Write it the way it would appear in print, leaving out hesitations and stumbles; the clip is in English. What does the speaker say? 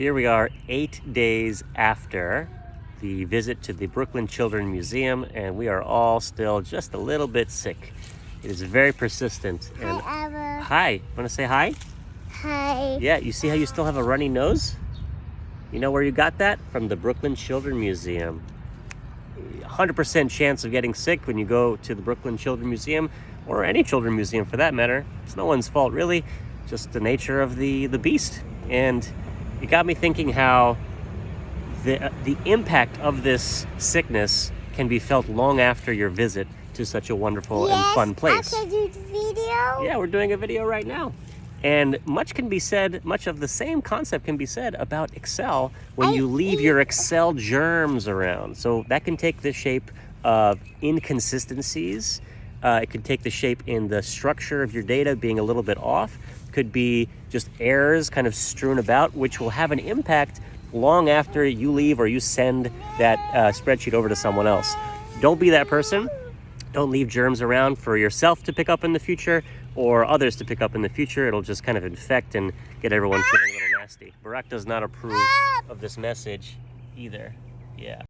Here we are 8 days after the visit to the Brooklyn Children's Museum, and we are all still just a little bit sick. It is very persistent. And Hi, Ava. hi, want to say hi? Hi. Yeah, you see how you still have a runny nose? You know where you got that? From the Brooklyn Children's Museum. 100% chance of getting sick when you go to the Brooklyn Children's Museum, or any children's museum for that matter. It's no one's fault really, just the nature of the beast. And it got me thinking how the impact of this sickness can be felt long after your visit to such a wonderful and fun place. I can do the video. Yeah, we're doing a video right now. And much of the same concept can be said about Excel when you leave your Excel germs around. So that can take the shape of inconsistencies. It could take the shape in the structure of your data being a little bit off. Could be just errors kind of strewn about, which will have an impact long after you leave or you send that spreadsheet over to someone else. Don't be that person. Don't leave germs around for yourself to pick up in the future or others to pick up in the future. It'll just kind of infect and get everyone feeling a little nasty. Barack does not approve of this message either. Yeah.